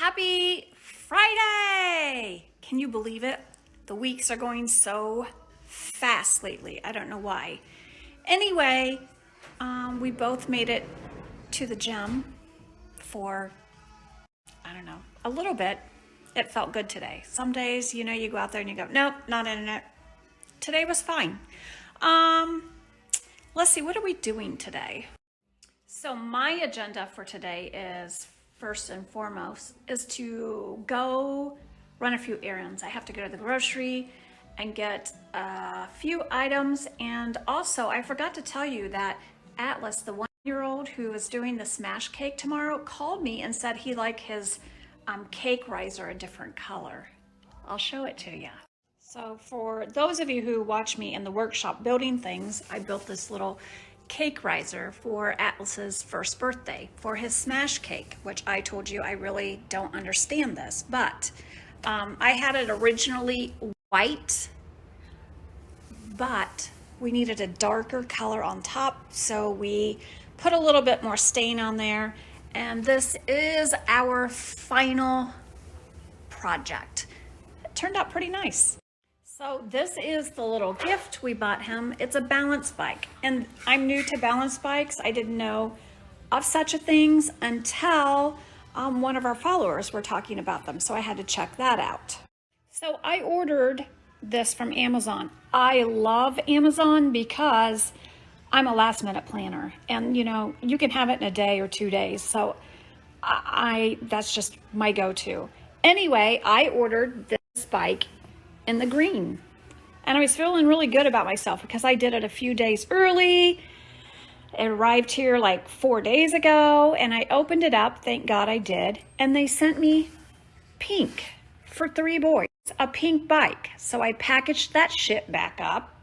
Happy Friday! Can you believe it? The weeks are going so fast lately. I don't know why. Anyway, we both made it to the gym for, I don't know, a little bit. It felt good today. Some days, you go out there and you go, nope, not in it. Today was fine. Let's see, what are we doing today? So my agenda for today is, first and foremost, is to go run a few errands. I have to go to the grocery and get a few items. And also, I forgot to tell you that Atlas, the 1-year-old who is doing the smash cake tomorrow, called me and said he liked his cake riser a different color. I'll show it to you. So for those of you who watch me in the workshop building things, I built this little cake riser for Atlas's first birthday for his smash cake, which I told you I really don't understand this, but I had it originally white, but we needed a darker color on top, so we put a little bit more stain on there, and this is our final project. It turned out pretty nice. So this is the little gift we bought him. It's a balance bike, and I'm new to balance bikes. I didn't know of such a things until one of our followers were talking about them, so I had to check that out. So I ordered this from Amazon. I love Amazon because I'm a last minute planner, and you can have it in a day or 2 days, so that's just my go-to. Anyway, I ordered this bike in the green, and I was feeling really good about myself because I did it a few days early. It arrived here like 4 days ago, and I opened it up, thank God I did, and they sent me pink for 3 boys, a pink bike. So I packaged that shit back up,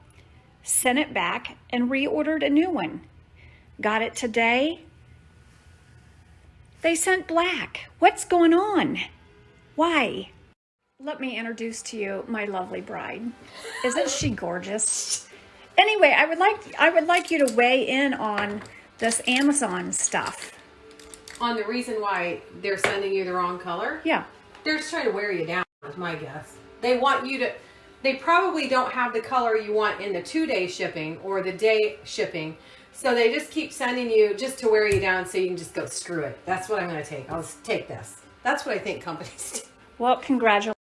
sent it back, and reordered a new one. Got it today. They sent black. What's going on? Why? Let me introduce to you my lovely bride. Isn't she gorgeous? Anyway, I would like you to weigh in on this Amazon stuff. On the reason why they're sending you the wrong color? Yeah. They're just trying to wear you down, is my guess. They probably don't have the color you want in the 2-day shipping or the day shipping. So they just keep sending you just to wear you down so you can just go, screw it. That's what I'm going to take. I'll just take this. That's what I think companies do. Well, congratulations.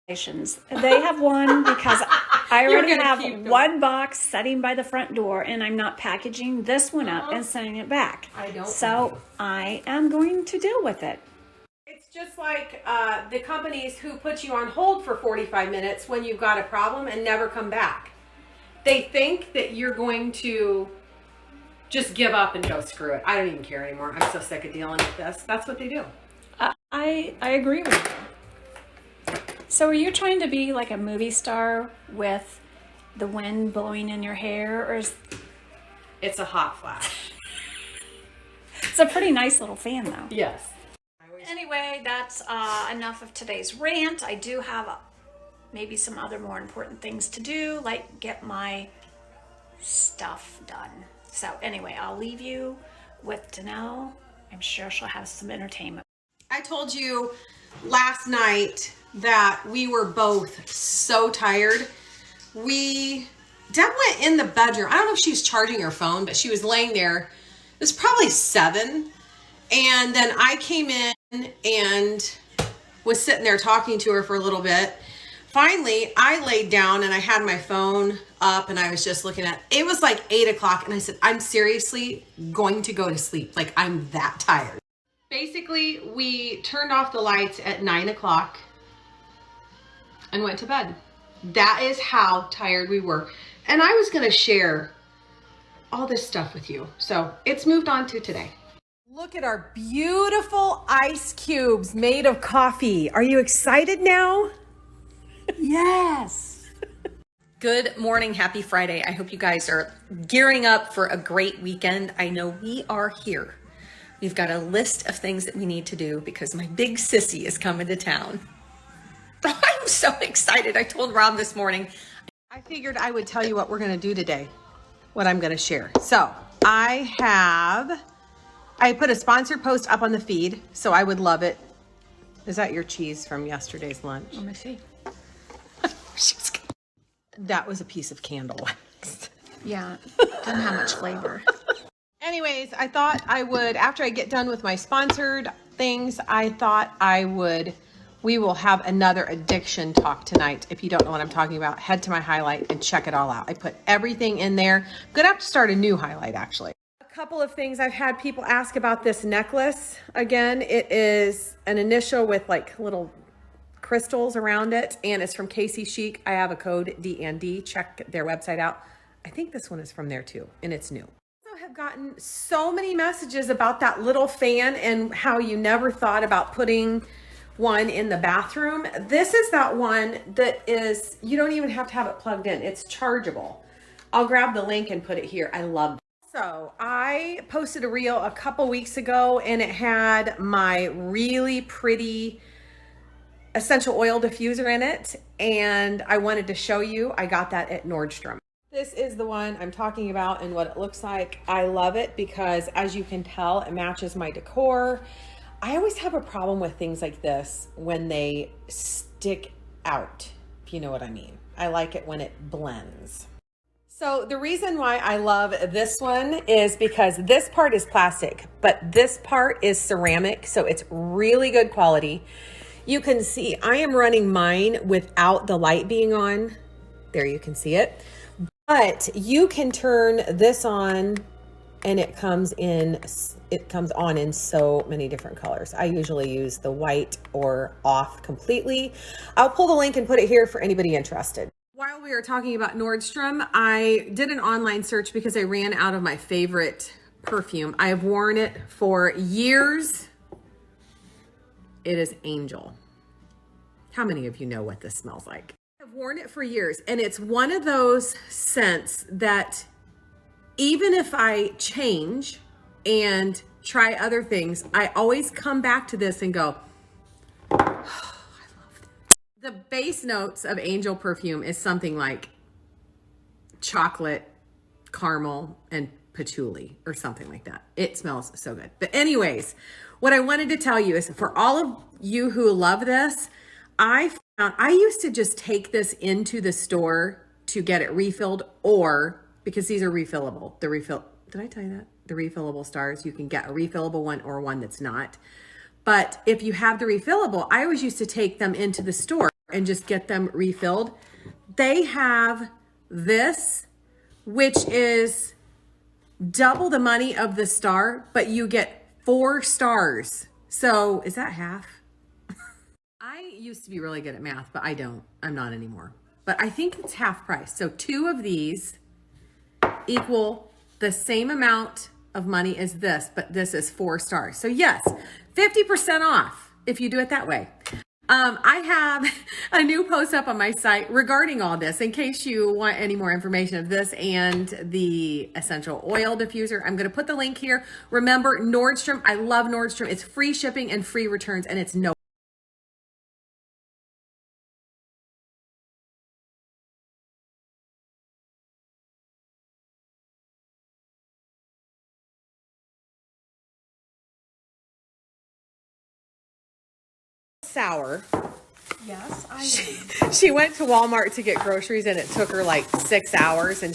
They have one because I already have one box sitting by the front door, and I'm not packaging this one up and sending it back. So I am going to deal with it. It's just like the companies who put you on hold for 45 minutes when you've got a problem and never come back. They think that you're going to just give up and go, screw it. I don't even care anymore. I'm so sick of dealing with this. That's what they do. I agree with you. So are you trying to be like a movie star with the wind blowing in your hair, or is... It's a hot flash. It's a pretty nice little fan though. Yes. Anyway, that's enough of today's rant. I do have maybe some other more important things to do, like get my stuff done. So anyway, I'll leave you with Danelle. I'm sure she'll have some entertainment. I told you last night that we were both so tired. Deb went in the bedroom. I don't know if she was charging her phone, but she was laying there. It was probably 7. And then I came in and was sitting there talking to her for a little bit. Finally, I laid down and I had my phone up and I was just looking at it. It was like 8 o'clock, and I said, I'm seriously going to go to sleep. Like, I'm that tired. Basically, we turned off the lights at 9 o'clock and went to bed. That is how tired we were. And I was going to share all this stuff with you. So it's moved on to today. Look at our beautiful ice cubes made of coffee. Are you excited now? Yes. Good morning. Happy Friday. I hope you guys are gearing up for a great weekend. I know we are here. We've got a list of things that we need to do because my big sissy is coming to town. I'm so excited. I told Rob this morning. I figured I would tell you what we're going to do today, what I'm going to share. So I put a sponsored post up on the feed, so I would love it Is that your cheese from yesterday's lunch? Let me see. That was a piece of candle wax. Yeah, doesn't have much flavor. Anyways, I thought I would, after I get done with my sponsored things, we will have another addiction talk tonight. If you don't know what I'm talking about, head to my highlight and check it all out. I put everything in there. I'm gonna have to start a new highlight actually. A couple of things I've had people ask about this necklace. Again, it is an initial with like little crystals around it, and it's from Casey Chic. I have a code DND. Check their website out. I think this one is from there too, and it's new. I have gotten so many messages about that little fan and how you never thought about putting one in the bathroom. This is that one that is, you don't even have to have it plugged in. It's chargeable. I'll grab the link and put it here. I love it. So I posted a reel a couple weeks ago, and it had my really pretty essential oil diffuser in it, and I wanted to show you. I got that at Nordstrom. This is the one I'm talking about and what it looks like. I love it because, as you can tell, it matches my decor. I always have a problem with things like this when they stick out, if you know what I mean. I like it when it blends. So the reason why I love this one is because this part is plastic, but this part is ceramic, so it's really good quality. You can see I am running mine without the light being on. There, you can see it. But you can turn this on and it comes on in so many different colors. I usually use the white or off completely. I'll pull the link and put it here for anybody interested. While we were talking about Nordstrom, I did an online search because I ran out of my favorite perfume. I have worn it for years. It is Angel. How many of you know what this smells like? I've worn it for years, and it's one of those scents that even if I change and try other things, I always come back to this and go, oh, I love this. The base notes of Angel perfume is something like chocolate, caramel, and patchouli or something like that. It smells so good. But anyways, what I wanted to tell you is for all of you who love this, I used to just take this into the store to get it refilled, or because these are refillable. Did I tell you that? The refillable stars, you can get a refillable one or one that's not. But if you have the refillable, I always used to take them into the store and just get them refilled. They have this, which is double the money of the star, but you get 4 stars. So is that half? I used to be really good at math, but I'm not anymore. But I think it's half price. So 2 of these equal the same amount of money as this, but this is 4 stars. So yes, 50% off if you do it that way. I have a new post up on my site regarding all this in case you want any more information of this and the essential oil diffuser. I'm going to put the link here. Remember, Nordstrom, I love Nordstrom. It's free shipping and free returns, and it's no sour. Yes, She went to Walmart to get groceries, and it took her like 6 hours, and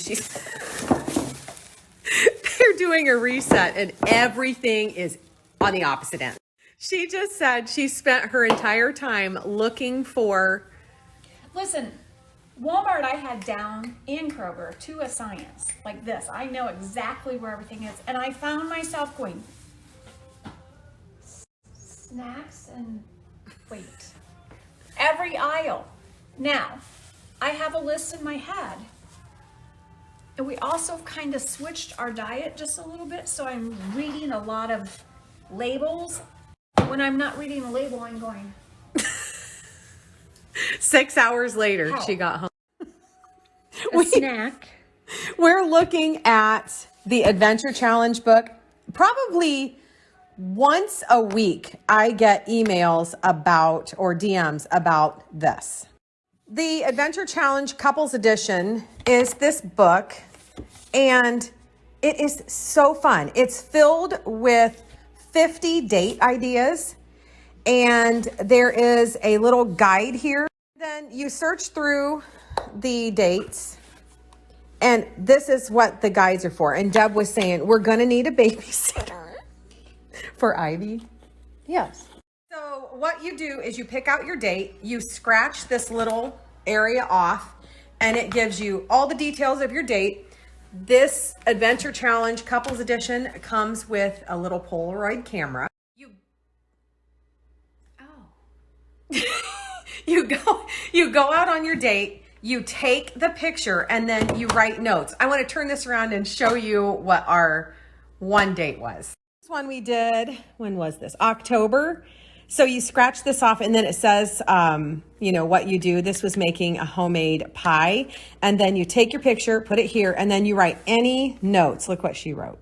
they're doing a reset and everything is on the opposite end. She just said she spent her entire time looking for. Listen, Walmart I had down in Kroger to a science like this. I know exactly where everything is, and I found myself going snacks and wait. Every aisle. Now, I have a list in my head. And we also kind of switched our diet just a little bit, so I'm reading a lot of labels. When I'm not reading a label, I'm going. 6 hours later, How? she got home. A snack. We're looking at the Adventure Challenge book. Probably once a week, I get emails about or DMs about this. The Adventure Challenge Couples Edition is this book, and it is so fun. It's filled with 50 date ideas, And there is a little guide here. Then you search through the dates, and this is what the guides are for. And Deb was saying, we're going to need a babysitter for Ivy. Yes. So what you do is you pick out your date, you scratch this little area off, and it gives you all the details of your date. This Adventure Challenge Couples Edition comes with a little Polaroid camera. You go out on your date, you take the picture, and then you write notes. I want to turn this around and show you what our one date was. This one we did, when was this? October. So you scratch this off, and then it says, you know, what you do. This was making a homemade pie. And then you take your picture, put it here, and then you write any notes. Look what she wrote.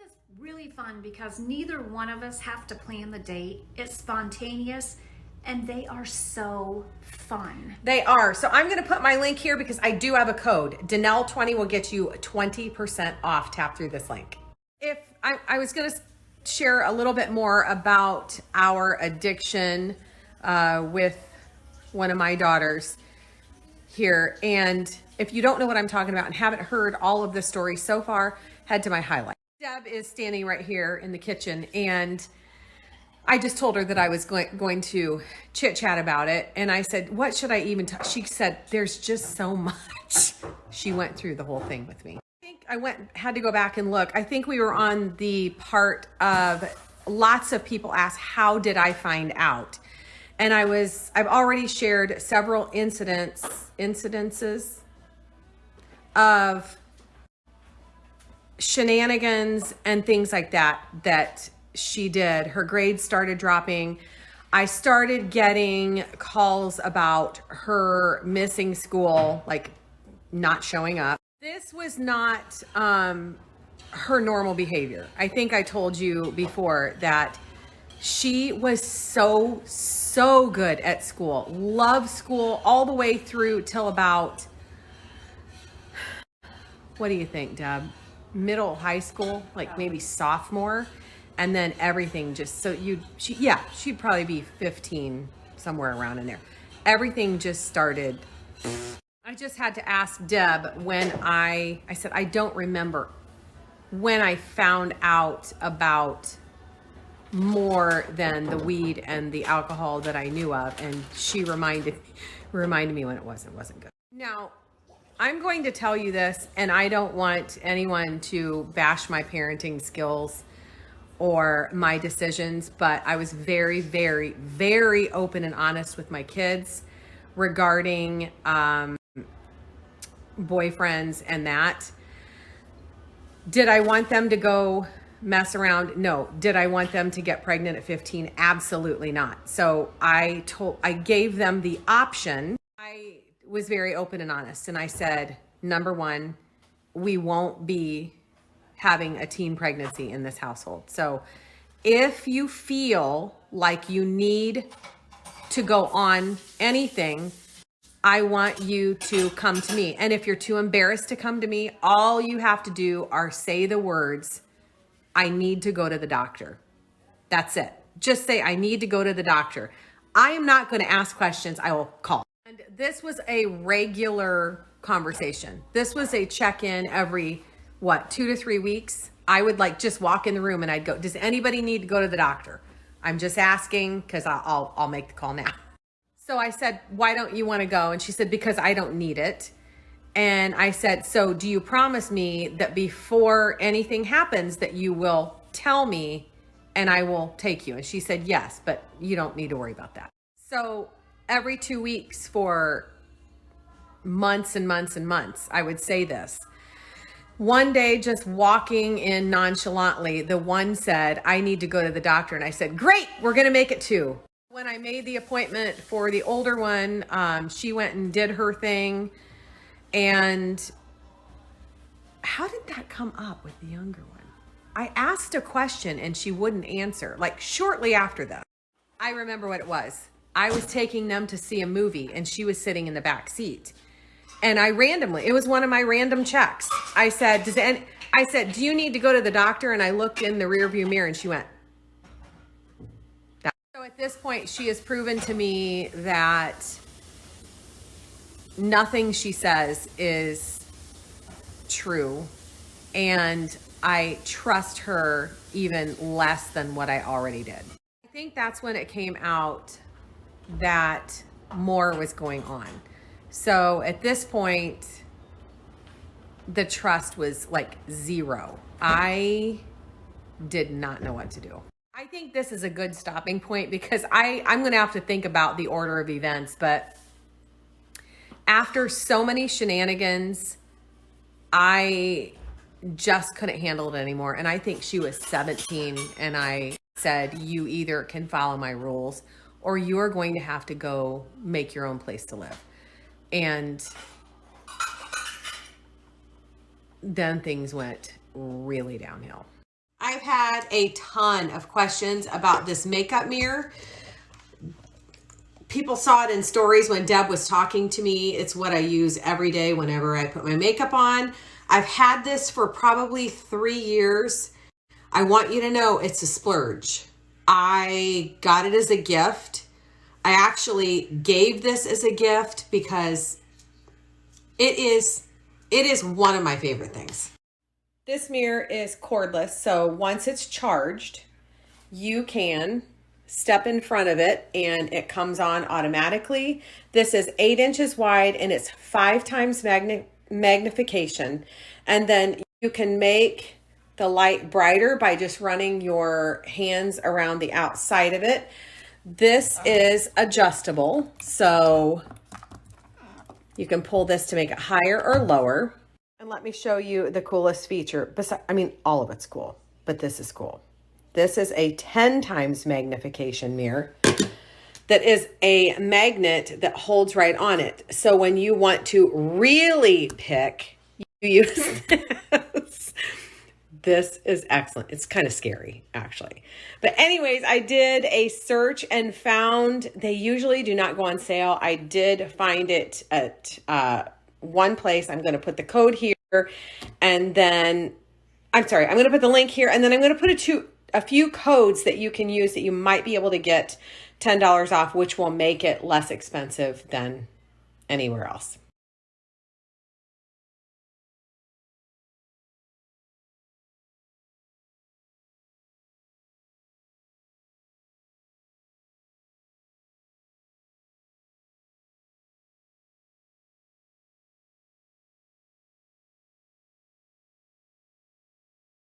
It's really fun because neither one of us have to plan the date. It's spontaneous, and they are so fun. They are. So I'm going to put my link here because I do have a code. Danelle20 will get you 20% off. Tap through this link. If I was going to share a little bit more about our addiction with one of my daughters here. And if you don't know what I'm talking about and haven't heard all of the story so far, head to my highlight. Deb is standing right here in the kitchen, and I just told her that I was going to chit chat about it. And I said, what should I even talk? She said, there's just so much. She went through the whole thing with me. I had to go back and look. I think we were on the part of lots of people ask, how did I find out? And I've already shared several incidences of shenanigans and things like that she did. Her grades started dropping. I started getting calls about her missing school, like not showing up. This was not her normal behavior. I think I told you before that she was so good at school, loved school all the way through till about, what do you think, Deb? Middle high school, like maybe sophomore. And then everything just, she'd probably be 15, somewhere around in there. Everything just started. I just had to ask Deb when I said, I don't remember when I found out about more than the weed and the alcohol that I knew of. And she reminded me when it wasn't good. Now, I'm going to tell you this, and I don't want anyone to bash my parenting skills or my decisions, but I was very, very, very open and honest with my kids regarding boyfriends and that. Did I want them to go mess around? No. Did I want them to get pregnant at 15? Absolutely not. So I gave them the option. I was very open and honest, and I said, number one, we won't be having a teen pregnancy in this household. So if you feel like you need to go on anything, I want you to come to me. And if you're too embarrassed to come to me, all you have to do are say the words, I need to go to the doctor. That's it. Just say, I need to go to the doctor. I am not going to ask questions. I will call. And this was a regular conversation. This was a check-in every 2 to 3 weeks. I would just walk in the room and I'd go, does anybody need to go to the doctor? I'm just asking because I'll make the call now. So I said, why don't you want to go? And she said, because I don't need it. And I said, so do you promise me that before anything happens that you will tell me and I will take you? And she said, yes, but you don't need to worry about that. So every 2 weeks for months and months and months, I would say this. One day, just walking in nonchalantly, the one said, I need to go to the doctor. And I said, great, we're going to make it 2. When I made the appointment for the older one, she went and did her thing. And how did that come up with the younger one? I asked a question and she wouldn't answer, shortly after that. I remember what it was. I was taking them to see a movie and she was sitting in the back seat. And it was one of my random checks. I said, do you need to go to the doctor? And I looked in the rearview mirror and she went, At this point, she has proven to me that nothing she says is true, and I trust her even less than what I already did. I think that's when it came out that more was going on. So at this point, the trust was like zero. I did not know what to do. I think this is a good stopping point because I'm going to have to think about the order of events, but after so many shenanigans, I just couldn't handle it anymore. And I think she was 17, and I said, you either can follow my rules or you're going to have to go make your own place to live. And then things went really downhill. I've had a ton of questions about this makeup mirror. People saw it in stories when Deb was talking to me. It's what I use every day whenever I put my makeup on. I've had this for probably 3 years. I want you to know it's a splurge. I got it as a gift. I actually gave this as a gift because it is one of my favorite things. This mirror is cordless, so once it's charged, you can step in front of it and it comes on automatically. This is 8 inches wide and it's 5 times magnification. And then you can make the light brighter by just running your hands around the outside of it. This is adjustable, so you can pull this to make it higher or lower. And let me show you the coolest feature. I mean, all of it's cool, but this is cool. This is a 10 times magnification mirror that is a magnet that holds right on it. So when you want to really pick, you use this. This is excellent. It's kind of scary, actually. But anyways, I did a search and found they usually do not go on sale. I did find it at one place. I'm going to put the code here, and then I'm going to put the link here, and then I'm going to put a few codes that you can use that you might be able to get $10 off, which will make it less expensive than anywhere else.